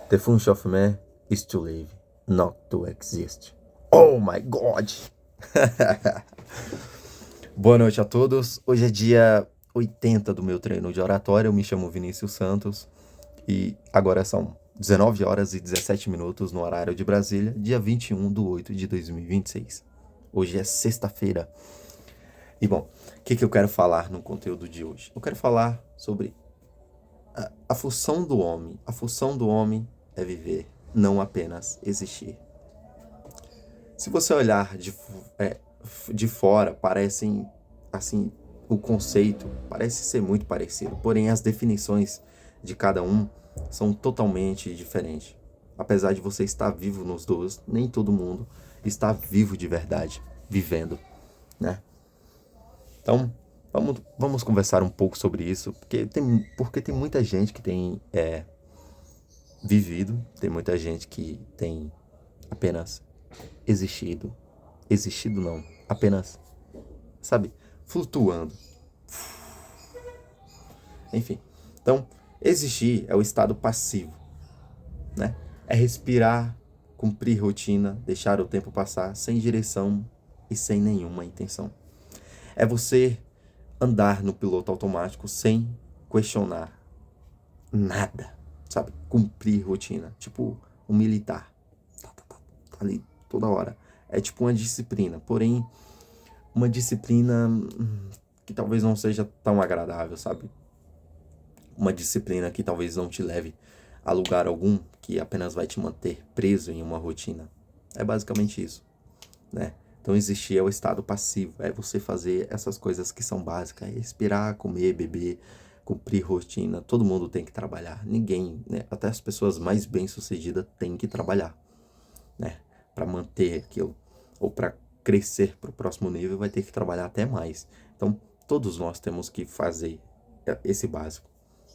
The function of man is to live, not to exist. Oh my God! Boa noite a todos. Hoje é dia 80 do meu treino de oratória. Eu me chamo Vinícius Santos e agora são 19 horas e 17 minutos no horário de Brasília, dia 21/8/2026. Hoje é sexta-feira. E bom, o que eu quero falar no conteúdo de hoje? Eu quero falar sobre a função do homem. A função do homem é viver, não apenas existir. Se você olhar de fora, parecem, assim, o conceito parece ser muito parecido, porém as definições de cada um são totalmente diferentes. Apesar de você estar vivo nos dois, nem todo mundo está vivo de verdade, vivendo, né? Então, vamos conversar um pouco sobre isso, porque tem muita gente que tem vivido, tem muita gente que tem apenas existido não, apenas, sabe, flutuando. Enfim, então, existir é o estado passivo, né? É respirar, cumprir rotina, deixar o tempo passar sem direção e sem nenhuma intenção. É você andar no piloto automático sem questionar nada, sabe? Cumprir rotina, tipo um militar, tá ali toda hora. É tipo uma disciplina, porém uma disciplina que talvez não seja tão agradável, sabe? Uma disciplina que talvez não te leve a lugar algum, que apenas vai te manter preso em uma rotina. É basicamente isso, né? Então existir é o estado passivo, é você fazer essas coisas que são básicas, é respirar, comer, beber, cumprir rotina. Todo mundo tem que trabalhar, ninguém, né? Até as pessoas mais bem-sucedidas têm que trabalhar, né? Para manter aquilo, ou para crescer para o próximo nível, vai ter que trabalhar até mais. Então todos nós temos que fazer esse básico,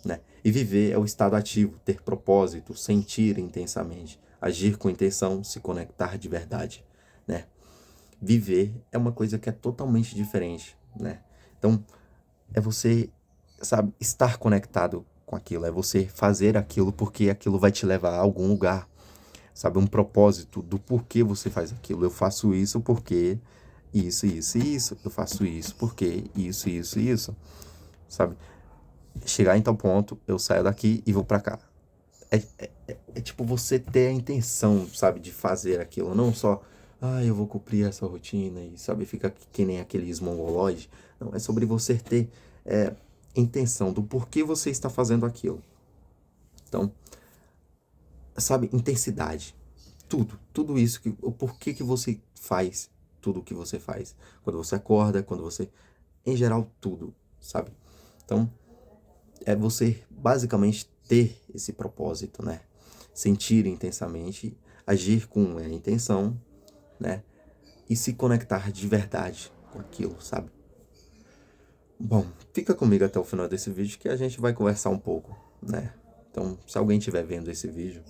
né? E viver é o estado ativo, ter propósito, sentir intensamente, agir com intenção, se conectar de verdade, né? Viver é uma coisa que é totalmente diferente, né? Então, é você, sabe, estar conectado com aquilo, é você fazer aquilo porque aquilo vai te levar a algum lugar, sabe? Um propósito do porquê você faz aquilo. Eu faço isso porque isso, isso e isso. Eu faço isso porque isso, isso e isso, sabe? Chegar em tal ponto, eu saio daqui e vou pra cá. É tipo você ter a intenção, sabe, de fazer aquilo, não só, eu vou cumprir essa rotina e, sabe, fica que nem aqueles mongoloides. Não, é sobre você ter intenção do porquê você está fazendo aquilo. Então, sabe, intensidade. Tudo isso, o porquê que você faz tudo o que você faz. Quando você acorda, quando você, em geral, tudo, sabe? Então, é você basicamente ter esse propósito, né? Sentir intensamente, agir com a intenção, né? E se conectar de verdade com aquilo, sabe? Bom, fica comigo até o final desse vídeo que a gente vai conversar um pouco, né? Então, se alguém estiver vendo esse vídeo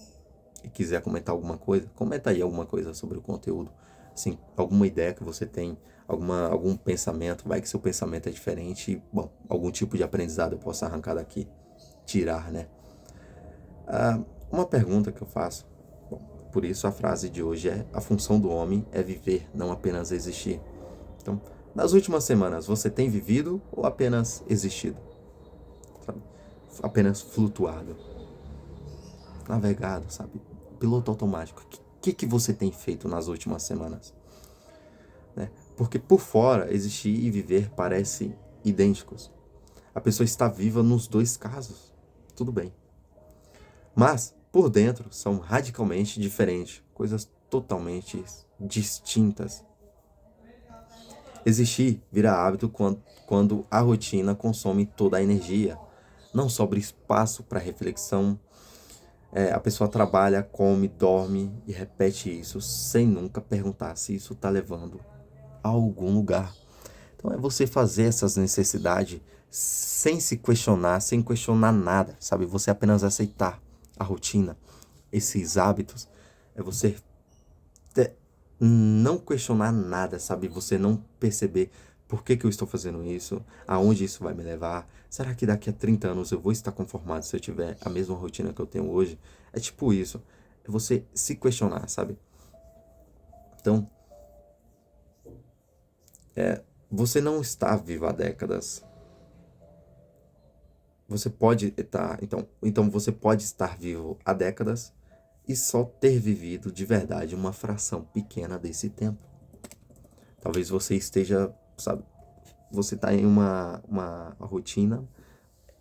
e quiser comentar alguma coisa, comenta aí alguma coisa sobre o conteúdo. Assim, alguma ideia que você tem, algum pensamento, vai que seu pensamento é diferente e, bom, algum tipo de aprendizado eu possa arrancar daqui, tirar, né? Uma pergunta que eu faço, bom, por isso a frase de hoje é: a função do homem é viver, não apenas existir. Então, nas últimas semanas, você tem vivido ou apenas existido? Sabe? Apenas flutuado, navegado, sabe? Piloto automático. O que você tem feito nas últimas semanas? Né? Porque por fora, existir e viver parecem idênticos. A pessoa está viva nos dois casos. Tudo bem. Mas, por dentro, são radicalmente diferentes. Coisas totalmente distintas. Existir vira hábito quando a rotina consome toda a energia. Não sobra espaço para reflexão. A pessoa trabalha, come, dorme e repete isso sem nunca perguntar se isso está levando a algum lugar. Então é você fazer essas necessidades sem se questionar, sem questionar nada, sabe? Você apenas aceitar a rotina, esses hábitos. É você não questionar nada, sabe? Você não perceber Por que que eu estou fazendo isso? Aonde isso vai me levar? Será que daqui a 30 anos eu vou estar conformado se eu tiver a mesma rotina que eu tenho hoje? É tipo isso. É você se questionar, sabe? Então, você não está vivo há décadas. Você pode estar, então você pode estar vivo há décadas e só ter vivido de verdade uma fração pequena desse tempo. Talvez você esteja, sabe, você está em uma rotina,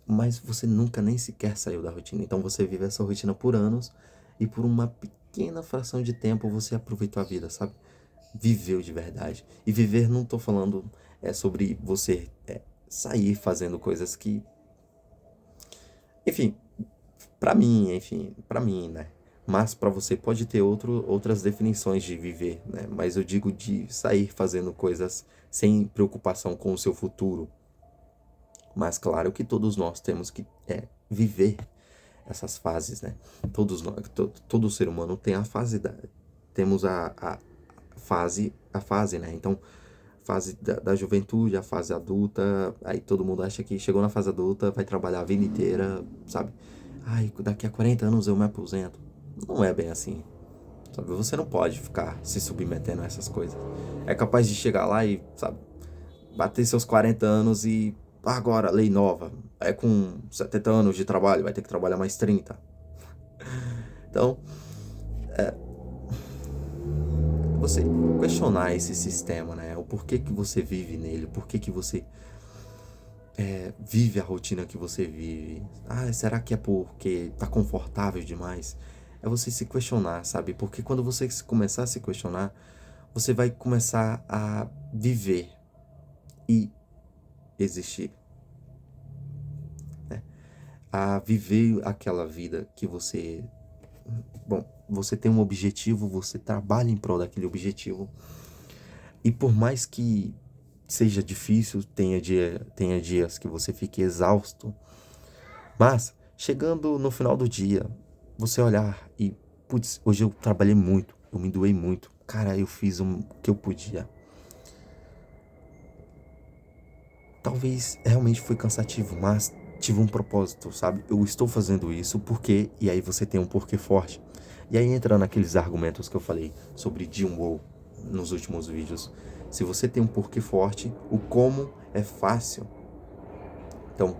mas você nunca nem sequer saiu da rotina. Então você vive essa rotina por anos e por uma pequena fração de tempo você aproveitou a vida, sabe? Viveu de verdade. E viver, não tô falando sobre você sair fazendo coisas que, enfim, pra mim, né? Mas pra você pode ter outras definições de viver, né? Mas eu digo de sair fazendo coisas sem preocupação com o seu futuro. Mas claro que todos nós temos que viver essas fases, né? Todos nós, todo ser humano tem a fase temos a fase, né? Então, fase da juventude, a fase adulta, aí todo mundo acha que chegou na fase adulta, vai trabalhar a vida inteira, sabe? Ai, daqui a 40 anos eu me aposento. Não é bem assim, sabe? Você não pode ficar se submetendo a essas coisas. É capaz de chegar lá e, sabe, bater seus 40 anos e agora, lei nova, é com 70 anos de trabalho, vai ter que trabalhar mais 30. Então, você questionar esse sistema, né? O porquê que você vive nele, o porquê que você vive a rotina que você vive. Ah, será que é porque tá confortável demais? É você se questionar, sabe? Porque quando você começar a se questionar, você vai começar a viver e existir, né? A viver aquela vida que você... Bom, você tem um objetivo, você trabalha em prol daquele objetivo. E por mais que seja difícil, tenha dias que você fique exausto, mas chegando no final do dia, você olhar e, putz, hoje eu trabalhei muito, eu me doei muito, cara, eu fiz o que eu podia. Talvez realmente foi cansativo, mas tive um propósito, sabe? Eu estou fazendo isso porque, e aí você tem um porquê forte. E aí entra naqueles argumentos que eu falei sobre Jim Rohn nos últimos vídeos. Se você tem um porquê forte, o como é fácil. Então,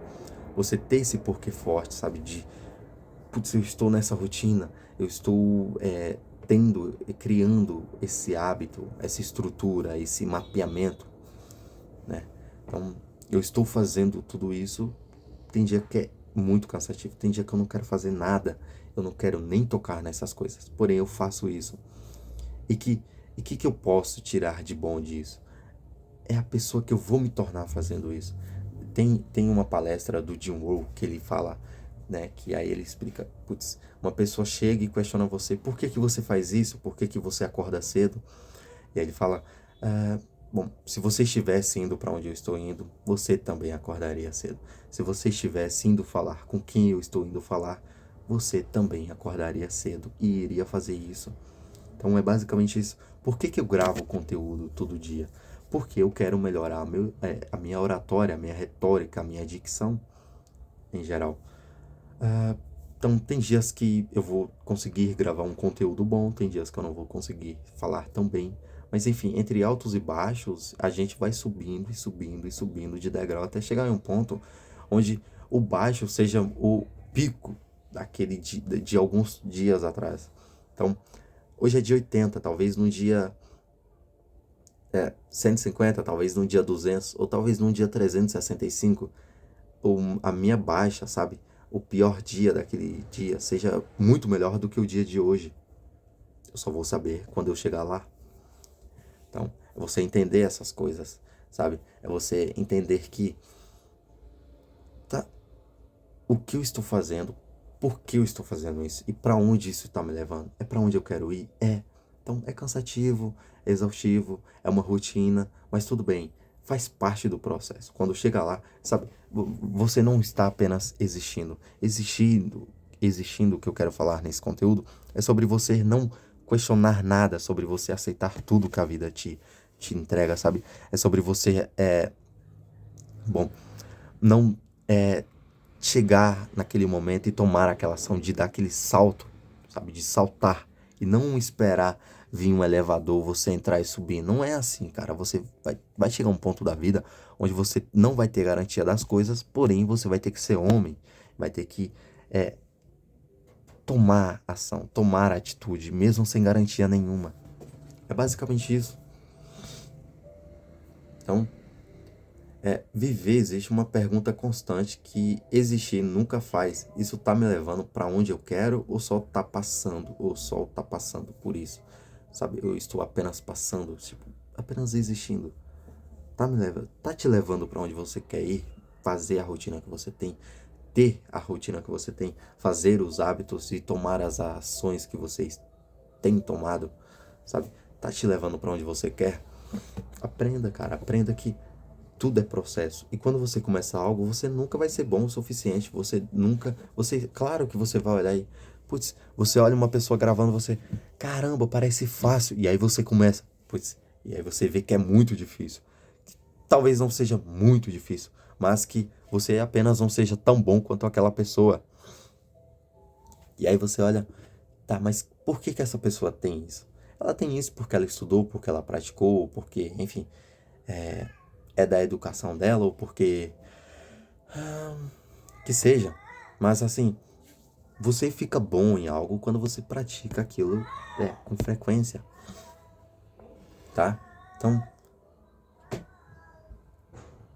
você ter esse porquê forte, sabe? De, putz, eu estou nessa rotina, eu estou criando esse hábito, essa estrutura, esse mapeamento, né? Então, eu estou fazendo tudo isso. Tem dia que é muito cansativo, tem dia que eu não quero fazer nada, eu não quero nem tocar nessas coisas. Porém, eu faço isso. E que eu posso tirar de bom disso? É a pessoa que eu vou me tornar fazendo isso. Tem uma palestra do Jim Rohn que ele fala, né, que aí ele explica, putz, uma pessoa chega e questiona você, por que que você faz isso? Por que que você acorda cedo? E aí ele fala, bom, se você estivesse indo para onde eu estou indo, você também acordaria cedo. Se você estivesse indo falar com quem eu estou indo falar, você também acordaria cedo e iria fazer isso. Então é basicamente isso. Por que que eu gravo conteúdo todo dia? Porque eu quero melhorar a minha oratória, a minha retórica, a minha dicção em geral. Então tem dias que eu vou conseguir gravar um conteúdo bom, tem dias que eu não vou conseguir falar tão bem. Mas enfim, entre altos e baixos, a gente vai subindo e subindo e subindo de degrau até chegar em um ponto onde o baixo seja o pico daquele de alguns dias atrás. Então, hoje é dia 80, talvez num dia 150, talvez num dia 200, ou talvez num dia 365, a minha baixa, sabe? O pior dia daquele dia seja muito melhor do que o dia de hoje. Eu só vou saber quando eu chegar lá. Então, é você entender essas coisas, sabe? É você entender que tá, o que eu estou fazendo, por que eu estou fazendo isso e para onde isso está me levando. É para onde eu quero ir? É. Então, é cansativo, é exaustivo, é uma rotina, mas tudo bem. Faz parte do processo. Quando chega lá, sabe, você não está apenas existindo. Existindo, o que eu quero falar nesse conteúdo é sobre você não questionar nada, sobre você aceitar tudo que a vida te te entrega, sabe? É sobre você, não chegar naquele momento e tomar aquela ação de dar aquele salto, sabe? De saltar e não esperar vir um elevador, você entrar e subir. Não é assim, cara. Você vai chegar um ponto da vida onde você não vai ter garantia das coisas, porém você vai ter que ser homem, vai ter que tomar ação, tomar atitude, mesmo sem garantia nenhuma. É basicamente isso. Então, viver, existe uma pergunta constante que existir nunca faz. Isso tá me levando para onde eu quero ou só tá passando? Ou só tá passando por isso? Sabe, eu estou apenas passando, tipo, apenas existindo. Tá te levando para onde você quer ir, fazer a rotina que você tem, ter a rotina que você tem, fazer os hábitos e tomar as ações que vocês têm tomado, sabe? Tá te levando para onde você quer? Aprenda, cara, aprenda que tudo é processo. E quando você começa algo, você nunca vai ser bom o suficiente. Claro que você vai olhar e, putz, você olha uma pessoa gravando, você, caramba, parece fácil. E aí você começa, putz, e aí você vê que é muito difícil. Talvez não seja muito difícil, mas que você apenas não seja tão bom quanto aquela pessoa. E aí você olha, tá, mas por que que essa pessoa tem isso? Ela tem isso porque ela estudou, porque ela praticou, porque, enfim, é da educação dela ou porque que seja. Mas assim, você fica bom em algo quando você pratica aquilo com frequência, tá? Então,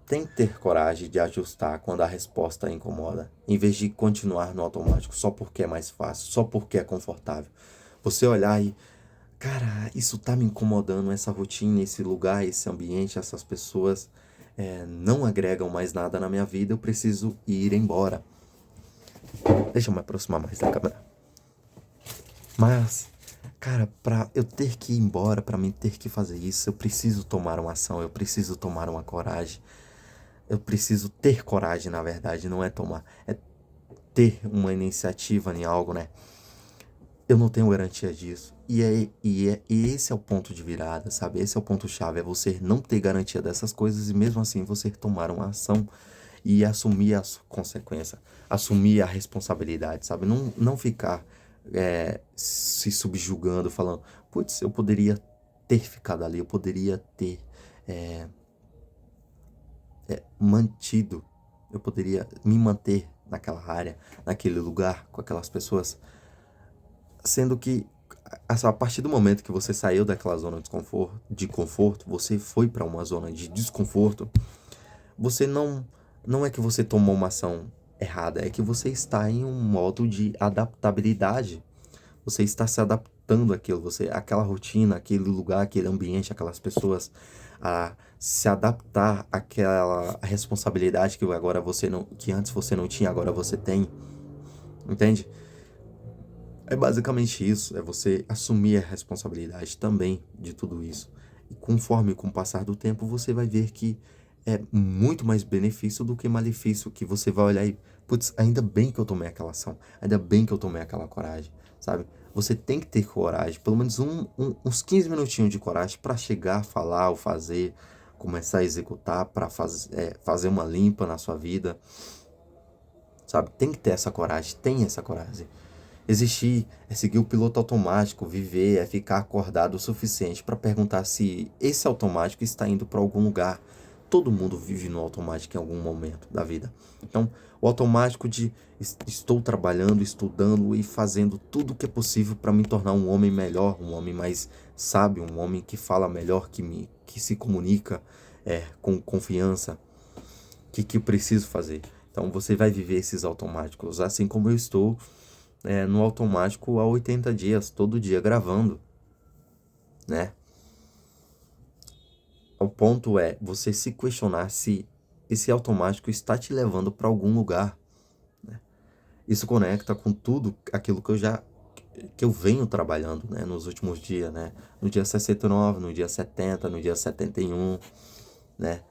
tem que ter coragem de ajustar quando a resposta incomoda, em vez de continuar no automático só porque é mais fácil, só porque é confortável. Você olhar e, cara, isso tá me incomodando, essa rotina, esse lugar, esse ambiente, essas pessoas não agregam mais nada na minha vida, eu preciso ir embora. Deixa eu me aproximar mais da câmera. Mas, cara, pra eu ter que ir embora, pra mim ter que fazer isso, eu preciso tomar uma ação, eu preciso tomar uma coragem. Eu preciso ter coragem, na verdade, não é tomar, é ter uma iniciativa em algo, né? Eu não tenho garantia disso. E esse é o ponto de virada, sabe? Esse é o ponto-chave, é você não ter garantia dessas coisas e mesmo assim você tomar uma ação e assumir as consequências, assumir a responsabilidade, sabe? Não ficar se subjugando, falando, putz, eu poderia ter ficado ali, eu poderia ter mantido, eu poderia me manter naquela área, naquele lugar, com aquelas pessoas, sendo que a partir do momento que você saiu daquela zona de conforto, você foi para uma zona de desconforto, você não é que você tomou uma ação errada, é que você está em um modo de adaptabilidade. Você está se adaptando àquilo, aquela rotina, aquele lugar, aquele ambiente, aquelas pessoas, a se adaptar àquela responsabilidade que agora que antes você não tinha, agora você tem. Entende? É basicamente isso, é você assumir a responsabilidade também de tudo isso. E conforme com o passar do tempo, você vai ver que é muito mais benefício do que malefício, que você vai olhar e, putz, ainda bem que eu tomei aquela ação, ainda bem que eu tomei aquela coragem, sabe? Você tem que ter coragem, pelo menos uns 15 minutinhos de coragem para chegar, falar ou fazer, começar a executar, para fazer uma limpa na sua vida, sabe? Tem que ter essa coragem, tem essa coragem. Existir é seguir o piloto automático, viver é ficar acordado o suficiente para perguntar se esse automático está indo para algum lugar. Todo mundo vive no automático em algum momento da vida. Então, o automático de estou trabalhando, estudando e fazendo tudo o que é possível para me tornar um homem melhor, um homem mais sábio, um homem que fala melhor, que se comunica com confiança, que eu preciso fazer. Então, você vai viver esses automáticos, assim como eu estou no automático há 80 dias, todo dia gravando, né? O ponto é você se questionar se esse automático está te levando para algum lugar, né? Isso conecta com tudo aquilo que eu venho trabalhando, né, nos últimos dias, né? No dia 69, no dia 70, no dia 71, né?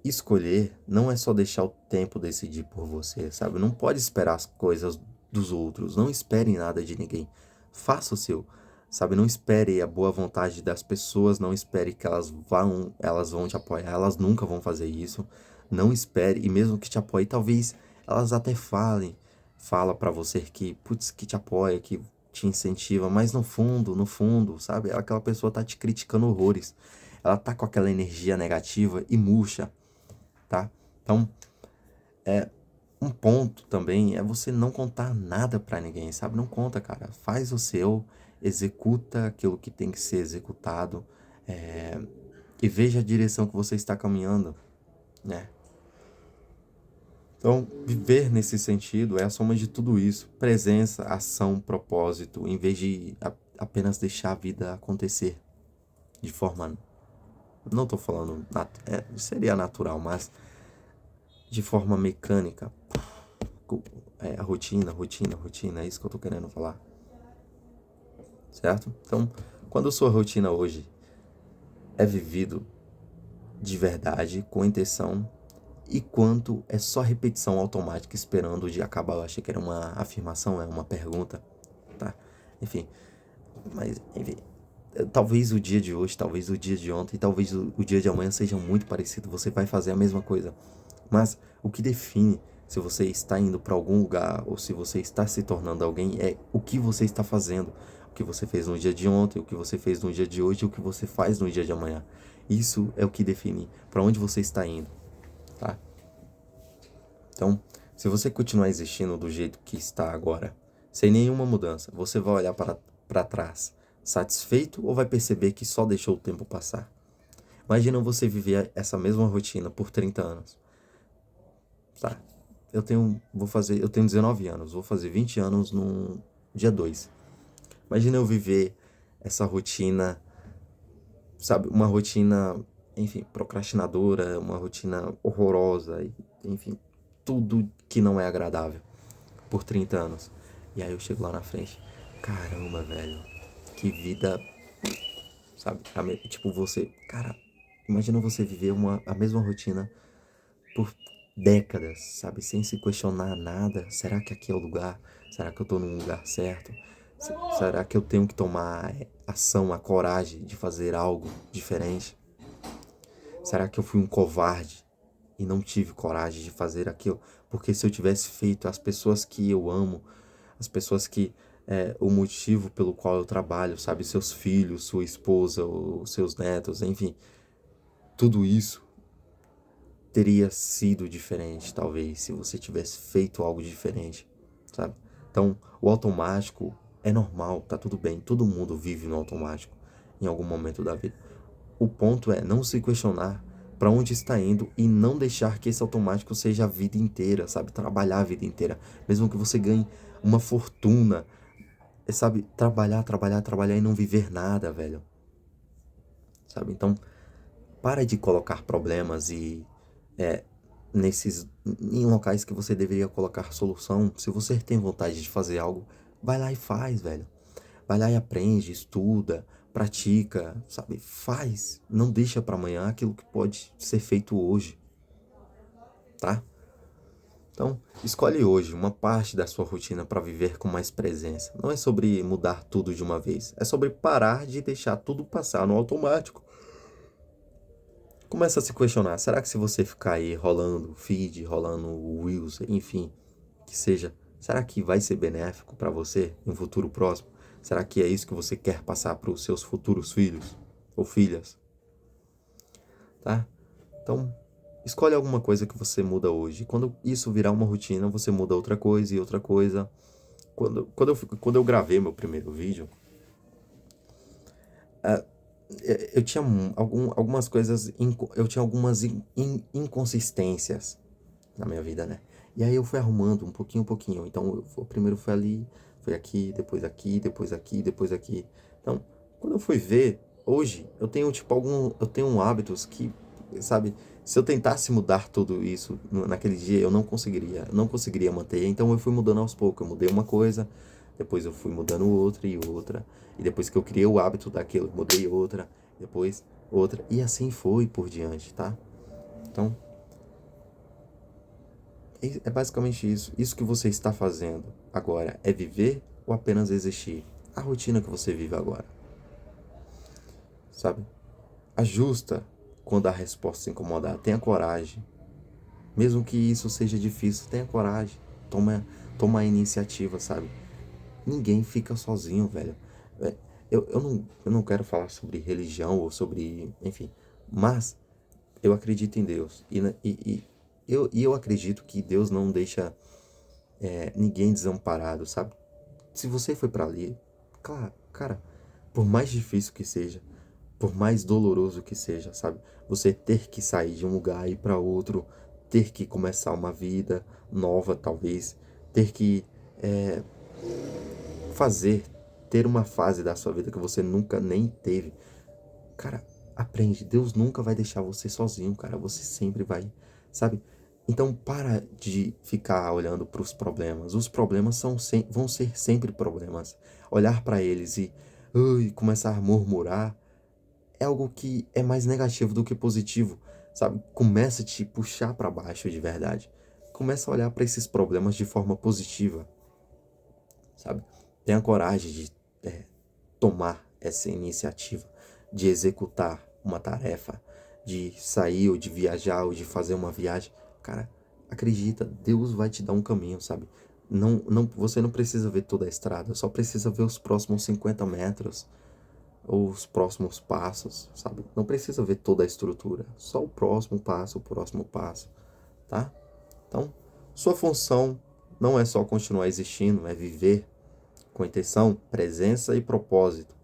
Escolher não é só deixar o tempo decidir por você, sabe? Não pode esperar as coisas dos outros, não espere nada de ninguém. Faça o seu. sabe? Não espere a boa vontade das pessoas, não espere que elas vão te apoiar, elas nunca vão fazer isso. Não espere, e mesmo que te apoie, talvez elas até fala para você que, putz, que te apoia, que te incentiva, mas no fundo, sabe? Aquela pessoa tá te criticando horrores. Ela tá com aquela energia negativa e murcha, tá? Então, um ponto também é você não contar nada pra ninguém, sabe? Não conta, cara. Faz o seu, executa aquilo que tem que ser executado, é, e veja a direção que você está caminhando, né? Então, viver nesse sentido é a soma de tudo isso. Presença, ação, propósito, em vez de apenas deixar a vida acontecer de forma... Não tô falando... seria natural, mas de forma mecânica. A rotina, é isso que eu tô querendo falar. Certo? Então, quando a sua rotina hoje é vivido de verdade, com intenção, e quanto é só repetição automática esperando o dia acabar. Eu achei que era uma afirmação, é uma pergunta, tá? Enfim, mas, enfim, talvez o dia de hoje, talvez o dia de ontem, talvez o dia de amanhã seja muito parecido, você vai fazer a mesma coisa. Mas o que define se você está indo para algum lugar ou se você está se tornando alguém é o que você está fazendo. O que você fez no dia de ontem, o que você fez no dia de hoje, o que você faz no dia de amanhã. Isso é o que define para onde você está indo, tá? Então, se você continuar existindo do jeito que está agora, sem nenhuma mudança, você vai olhar para trás satisfeito ou vai perceber que só deixou o tempo passar? Imagina você viver essa mesma rotina por 30 anos. Tá. Eu tenho 19 anos, vou fazer 20 anos no dia 2. Imagina eu viver essa rotina, sabe, uma rotina, enfim, procrastinadora, uma rotina horrorosa, enfim, tudo que não é agradável por 30 anos. E aí eu chego lá na frente, caramba, velho, que vida, sabe, tipo cara, imagina você viver a mesma rotina por décadas, sabe? Sem se questionar nada. Será que aqui é o lugar? Será que eu tô no lugar certo? Será que eu tenho que tomar ação, a coragem de fazer algo diferente? Será que eu fui um covarde e não tive coragem de fazer aquilo? Porque se eu tivesse feito, as pessoas que eu amo, as pessoas que o motivo pelo qual eu trabalho, sabe? Seus filhos, sua esposa, os seus netos, enfim, tudo isso teria sido diferente, talvez, se você tivesse feito algo diferente, sabe? Então, o automático é normal, tá tudo bem, todo mundo vive no automático em algum momento da vida. O ponto é não se questionar para onde está indo e não deixar que esse automático seja a vida inteira, sabe? Trabalhar a vida inteira, mesmo que você ganhe uma fortuna, sabe? Trabalhar e não viver nada, velho, sabe? Então, para de colocar problemas e em locais que você deveria colocar solução. Se você tem vontade de fazer algo, vai lá e faz, velho. Vai lá e aprende, estuda, pratica, sabe? Faz. Não deixa para amanhã aquilo que pode ser feito hoje, tá? Então, escolhe hoje uma parte da sua rotina para viver com mais presença. Não é sobre mudar tudo de uma vez, é sobre parar de deixar tudo passar no automático. Começa a se questionar, será que se você ficar aí rolando feed, rolando reels, enfim, que seja, será que vai ser benéfico para você em um futuro próximo? Será que é isso que você quer passar para os seus futuros filhos ou filhas? Tá? Então, escolhe alguma coisa que você muda hoje. Quando isso virar uma rotina, você muda outra coisa e outra coisa. Quando eu gravei meu primeiro vídeo, eu tinha algumas coisas, eu tinha algumas inconsistências na minha vida, né? E aí eu fui arrumando um pouquinho. Então, o primeiro foi ali, foi aqui, depois aqui, depois aqui, depois aqui. Então, quando eu fui ver, hoje, eu tenho, tipo, eu tenho hábitos que, sabe, se eu tentasse mudar tudo isso naquele dia, eu não conseguiria manter. Então, eu fui mudando aos poucos. Eu mudei uma coisa, depois eu fui mudando outra e outra. E depois que eu criei o hábito daquilo, mudei outra, depois outra. E assim foi por diante, tá? Então, é basicamente isso. Isso que você está fazendo agora é viver ou apenas existir? a rotina que você vive agora, sabe? Ajusta quando a resposta se incomodar. Tenha coragem. Mesmo que isso seja difícil, tenha coragem. Toma a iniciativa, sabe? Ninguém fica sozinho, velho. É, eu não quero falar sobre religião ou sobre, enfim, mas eu acredito em Deus. E eu acredito que Deus não deixa ninguém desamparado, sabe? Se você foi pra ali, claro, cara, por mais difícil que seja, por mais doloroso que seja, sabe? Você ter que sair de um lugar e ir para outro, ter que começar uma vida nova, talvez, ter que fazer, ter uma fase da sua vida que você nunca nem teve. Cara, aprende. Deus nunca vai deixar você sozinho, cara. Você sempre vai, sabe? Então, para de ficar olhando para os problemas. Os problemas vão ser sempre problemas. Olhar para eles e começar a murmurar é algo que é mais negativo do que positivo, sabe? Começa a te puxar para baixo de verdade. Começa a olhar para esses problemas de forma positiva, sabe? Tenha coragem de tomar essa iniciativa, de executar uma tarefa, de sair ou de viajar ou de fazer uma viagem. Cara, acredita, Deus vai te dar um caminho, sabe? Você não precisa ver toda a estrada, só precisa ver os próximos 50 metros ou os próximos passos, sabe? Não precisa ver toda a estrutura, só o próximo passo, tá? Então, sua função não é só continuar existindo, é viver com intenção, presença e propósito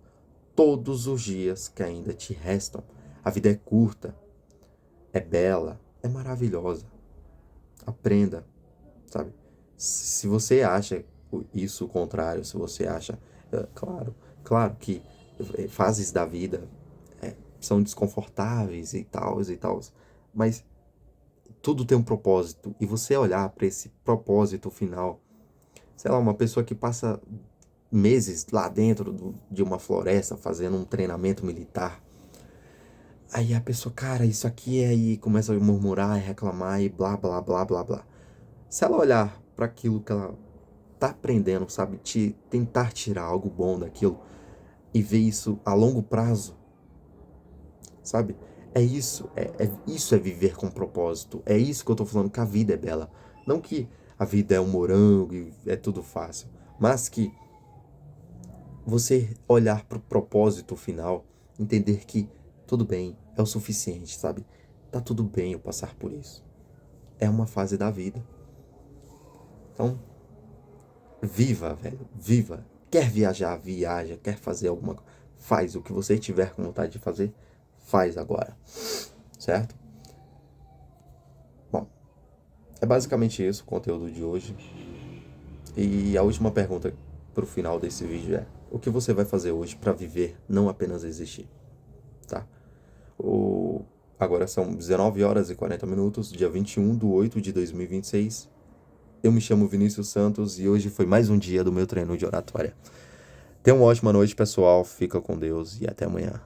todos os dias que ainda te restam. A vida é curta, é bela, é maravilhosa. Aprenda, sabe? Se você acha isso o contrário, se você acha, claro que fases da vida são desconfortáveis e tal, mas tudo tem um propósito. E você olhar para esse propósito final, sei lá, uma pessoa que passa meses lá dentro de uma floresta fazendo um treinamento militar. Aí a pessoa, cara, isso aqui é, e começa a murmurar e reclamar e blá, blá, blá, blá, blá. Se ela olhar para aquilo que ela tá aprendendo, sabe, tentar tirar algo bom daquilo e ver isso a longo prazo, sabe? Isso é viver com propósito. É isso que eu tô falando, que a vida é bela. Não que a vida é um morango e é tudo fácil, mas que você olhar pro propósito final, entender que tudo bem, é o suficiente, sabe? Tá tudo bem eu passar por isso. É uma fase da vida. Então, viva, velho, viva. Quer viajar, viaja. Quer fazer alguma coisa, faz. O que você tiver com vontade de fazer, faz agora. Certo? Bom, é basicamente isso o conteúdo de hoje. E a última pergunta pro final desse vídeo é: o que você vai fazer hoje para viver, não apenas existir? Tá? Agora são 19 horas e 40 minutos, dia 21/8 de 2026. Eu me chamo Vinícius Santos e hoje foi mais um dia do meu treino de oratória. Tenha uma ótima noite, pessoal. Fica com Deus e até amanhã.